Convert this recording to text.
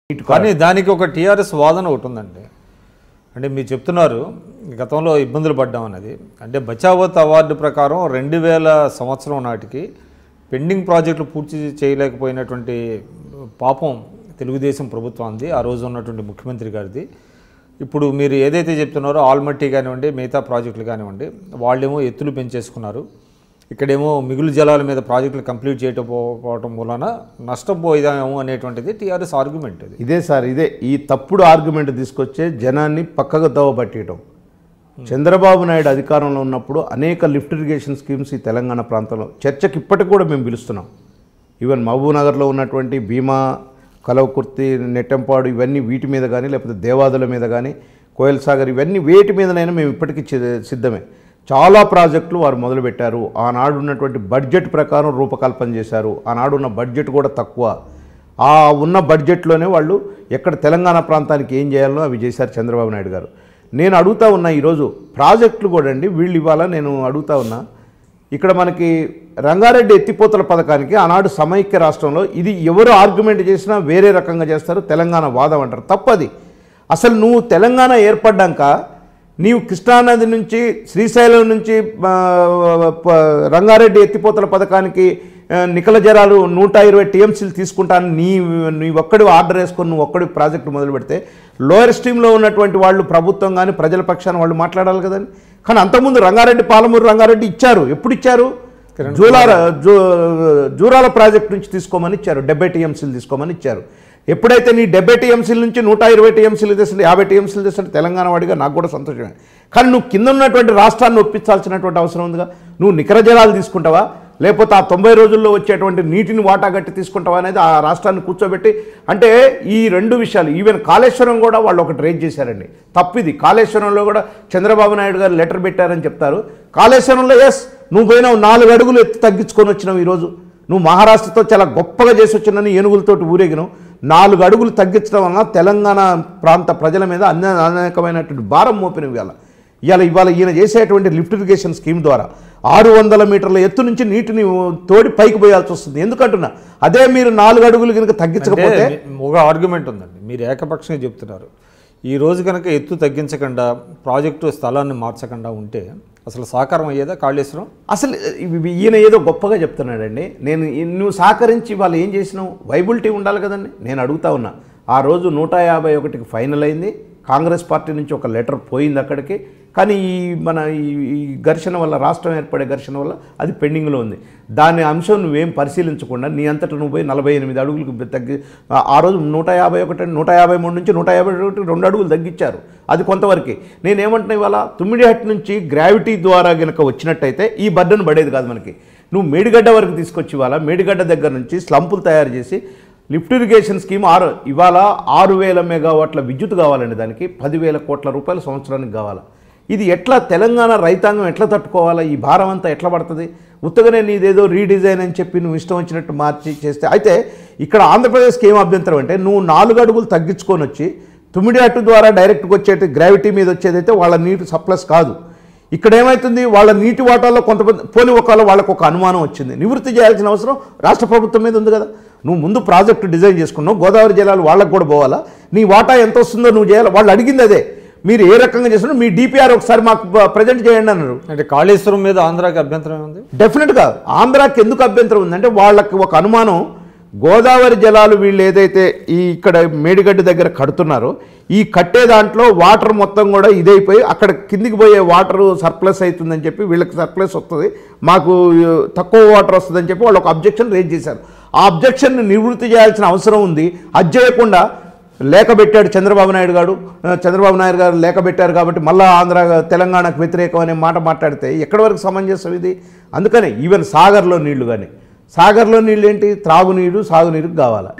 కానీ దానికి ఒక టీఆర్ఎస్ వాదన ఒకటి ఉందండి. అంటే మీరు చెప్తున్నారు గతంలో ఇబ్బందులు పడ్డామన్నది. అంటే బచావత్ అవార్డు ప్రకారం 2000 సంవత్సరం నాటికి పెండింగ్ ప్రాజెక్టులు పూర్తి చేయలేకపోయినటువంటి పాపం తెలుగుదేశం ప్రభుత్వానికి, ఆ రోజు ఉన్నటువంటి ముఖ్యమంత్రి గారిది. ఇప్పుడు మీరు ఏదైతే చెప్తున్నారో ఆల్మట్టి కానివ్వండి, మిగతా ప్రాజెక్టులు కానివ్వండి, వాళ్ళేమో ఎత్తులు పెంచేసుకున్నారు. ఇక్కడేమో మిగులు జలాల మీద ప్రాజెక్టులు కంప్లీట్ చేయకపోవడం వలన నష్టపోయాము అనేటువంటిది టీఆర్ఎస్ ఆర్గ్యుమెంట్. ఇదే సార్, ఇదే ఈ తప్పుడు ఆర్గ్యుమెంట్ తీసుకొచ్చే జనాన్ని పక్కకు దోవబట్టడం. చంద్రబాబు నాయుడు అధికారంలో ఉన్నప్పుడు అనేక లిఫ్ట్ ఇరిగేషన్ స్కీమ్స్ ఈ తెలంగాణ ప్రాంతంలో చర్చకి ఇప్పటికి కూడా మేము పిలుస్తున్నాం. ఈవెన్ మహబూబ్నగర్లో ఉన్నటువంటి భీమా, కలవకుర్తి, నెట్టంపాడు ఇవన్నీ వీటి మీద కానీ, లేకపోతే దేవాదుల మీద కానీ, కోయల్ సాగర్ ఇవన్నీ వేటి మీదనైనా మేము ఇప్పటికీ సిద్ధమే. చాలా ప్రాజెక్టులు వారు మొదలుపెట్టారు. ఆనాడు ఉన్నటువంటి బడ్జెట్ ప్రకారం రూపకల్పన చేశారు. ఆనాడు ఉన్న బడ్జెట్ కూడా తక్కువ. ఆ ఉన్న బడ్జెట్లోనే వాళ్ళు ఎక్కడ తెలంగాణ ప్రాంతానికి ఏం చేయాలో అవి చేశారు చంద్రబాబు నాయుడు గారు. నేను అడుగుతా ఉన్నా ఈరోజు ప్రాజెక్టులు కూడా అండి, వీళ్ళు ఇవాళ నేను అడుగుతా ఉన్నా, ఇక్కడ మనకి రంగారెడ్డి ఎత్తిపోతల పథకానికి ఆనాడు సమైక్య రాష్ట్రంలో ఇది ఎవరు ఆర్గ్యుమెంట్ చేసినా వేరే రకంగా చేస్తారు, తెలంగాణ వాదం అంటారు. తప్పది. అసలు నువ్వు తెలంగాణ ఏర్పడ్డాక నీవు కృష్ణానది నుంచి, శ్రీశైలం నుంచి రంగారెడ్డి ఎత్తిపోతల పథకానికి నికల జరాలు 120 టీఎంసీలు తీసుకుంటాను నీ ఒక్కడి ఆర్డర్ వేసుకొని నువ్వు ఒక్కడి ప్రాజెక్టు మొదలు పెడితే లోయర్ స్ట్రీమ్లో ఉన్నటువంటి వాళ్ళు, ప్రభుత్వం కానీ ప్రజల పక్షాన వాళ్ళు మాట్లాడాలి కదండి. కానీ అంతకుముందు రంగారెడ్డి, పాలమూరు రంగారెడ్డి ఇచ్చారు. ఎప్పుడు ఇచ్చారు? జూరాల ప్రాజెక్టు నుంచి తీసుకోమని ఇచ్చారు. 70 టీఎంసీలు తీసుకోమని ఇచ్చారు. ఎప్పుడైతే నీ 70 టీఎంసీల నుంచి 120 టీఎంసీలు తెస్తుంటే, 50 టీఎంసీలు తెస్తుంటే తెలంగాణ వాడిగా నాకు కూడా సంతోషమే. కానీ నువ్వు కింద ఉన్నటువంటి రాష్ట్రాన్ని ఒప్పించాల్సినటువంటి అవసరం ఉందిగా. నువ్వు నికర జలాలు తీసుకుంటావా, లేకపోతే ఆ 90 రోజుల్లో వచ్చేటువంటి నీటిని వాటా గట్టి తీసుకుంటావా అనేది ఆ రాష్ట్రాన్ని కూర్చోబెట్టి. అంటే ఈ రెండు విషయాలు, ఈవెన్ కాళేశ్వరం కూడా వాళ్ళు ఒకటి రేజ్ చేశారండి. తప్పిది. కాళేశ్వరంలో కూడా చంద్రబాబు నాయుడు గారు లెటర్ పెట్టారని చెప్తారు. కాళేశ్వరంలో నువ్వు పోయినావు 4 అడుగులు ఎత్తు తగ్గించుకొని వచ్చినావు. ఈరోజు నువ్వు మహారాష్ట్రతో చాలా గొప్పగా చేసి వచ్చినని ఏనుగులతోటి ఊరేగినావు. 4 అడుగులు తగ్గించడం వలన తెలంగాణ ప్రాంత ప్రజల మీద అనేకమైనటువంటి భారం మోపినవి. ఇవాళ ఈయన చేసేటువంటి లిఫ్ట్ ఇరిగేషన్ స్కీమ్ ద్వారా 600 మీటర్ల ఎత్తు నుంచి నీటిని తోడి పైకి పోయాల్సి వస్తుంది. ఎందుకంటున్నా, అదే మీరు 4 అడుగులు కనుక తగ్గించకపోతే ఒక ఆర్గ్యుమెంట్ ఉందండి. మీరు ఏకపక్షంగా చెప్తున్నారు. ఈ రోజు కనుక ఎత్తు తగ్గించకుండా, ప్రాజెక్టు స్థలాన్ని మార్చకుండా ఉంటే అసలు సాకారం అయ్యేదా కాళేశ్వరం? అసలు ఈయన ఏదో గొప్పగా చెప్తున్నాడండి. నువ్వు సహకరించి వాళ్ళు ఏం చేసినావు? వైబిలిటీ ఉండాలి కదండి. నేను అడుగుతా ఉన్నా, ఆ రోజు 151కి ఫైనల్ అయింది. కాంగ్రెస్ పార్టీ నుంచి ఒక లెటర్ పోయింది అక్కడికి. కానీ ఈ ఘర్షణ వల్ల, రాష్ట్రం ఏర్పడే ఘర్షణ వల్ల అది పెండింగ్లో ఉంది. దాని అంశం నువ్వేం పరిశీలించకుండా నీ అంతటా నువ్వు పోయి 48 అడుగులకు తగ్గి, ఆ రోజు 151, 153 నుంచి 151 2 అడుగులు తగ్గించారు. అది కొంతవరకే. నేనేమంటున్నా, ఇవాళ తుమ్మిడిహట్ నుంచి గ్రావిటీ ద్వారా కనుక వచ్చినట్టయితే ఈ బర్డన్ పడేది కాదు మనకి. నువ్వు మేడిగడ్డ వరకు తీసుకొచ్చి ఇవాళ మేడిగడ్డ దగ్గర నుంచి స్లంపులు తయారు చేసి లిఫ్ట్ ఇరిగేషన్ స్కీమ్ ఇవాళ 6000 మెగావాట్ల విద్యుత్ కావాలండి. దానికి 10,000 కోట్ల రూపాయలు సంవత్సరానికి కావాలి. ఇది ఎట్లా తెలంగాణ రైతాంగం ఎట్లా తట్టుకోవాలా? ఈ భారం అంతా ఎట్లా పడుతుంది? ఉత్తగానే నీదేదో రీడిజైన్ అని చెప్పి నువ్వు ఇష్టం వచ్చినట్టు మార్చి చేస్తే. అయితే ఇక్కడ ఆంధ్రప్రదేశ్కి ఏం అభ్యంతరం అంటే, నువ్వు 4 అడుగులు తగ్గించుకొని వచ్చి తుమ్మిడిహట్టు ద్వారా డైరెక్ట్గా వచ్చేది గ్రావిటీ మీద వచ్చేదైతే వాళ్ళ నీటి సప్లస్ కాదు. ఇక్కడ ఏమవుతుంది, వాళ్ళ నీటి వాటాల్లో కొంతమంది పోని ఒకవేళ వాళ్ళకు ఒక అనుమానం వచ్చింది, నివృత్తి చేయాల్సిన అవసరం రాష్ట్ర ప్రభుత్వం మీద ఉంది కదా. నువ్వు ముందు ప్రాజెక్టు డిజైన్ చేసుకున్నావు, గోదావరి జలాలు వాళ్ళకు కూడా పోవాలా, నీ వాటా ఎంత వస్తుందో నువ్వు చేయాలి. వాళ్ళు అడిగింది అదే, మీరు ఏ రకంగా చేస్తున్నారు, మీ డిపిఆర్ ఒకసారి మాకు ప్రజెంట్ చేయండి అన్నారు. అంటే కాళేశ్వరం మీద ఆంధ్రాకి అభ్యంతరం ఉంది. డెఫినెట్గా ఆంధ్రాకి ఎందుకు అభ్యంతరం ఉందంటే, వాళ్ళకి ఒక అనుమానం, గోదావరి జలాలు వీళ్ళు ఏదైతే ఇక్కడ మేడిగడ్డ దగ్గర కడుతున్నారో, ఈ కట్టే దాంట్లో వాటర్ మొత్తం కూడా ఇదైపోయి అక్కడ కిందికి పోయే వాటర్ సర్ప్లస్ అవుతుందని చెప్పి, వీళ్ళకి సర్ప్లస్ వస్తుంది, మాకు తక్కువ వాటర్ వస్తుందని చెప్పి వాళ్ళు ఒక అబ్జెక్షన్ రేజ్ చేశారు. ఆ అబ్జెక్షన్ని నివృత్తి చేయాల్సిన అవసరం ఉంది. అది చేయకుండా లేఖ పెట్టాడు చంద్రబాబు నాయుడు గారు లేఖ పెట్టారు కాబట్టి మళ్ళీ తెలంగాణకు వ్యతిరేకం అనే మాట మాట్లాడితే ఎక్కడి వరకు సమంజసం ఇది? అందుకని ఈవెన్ సాగర్లో నీళ్లు ఏంటి, త్రాగునీరు సాగునీరుకు కావాలి.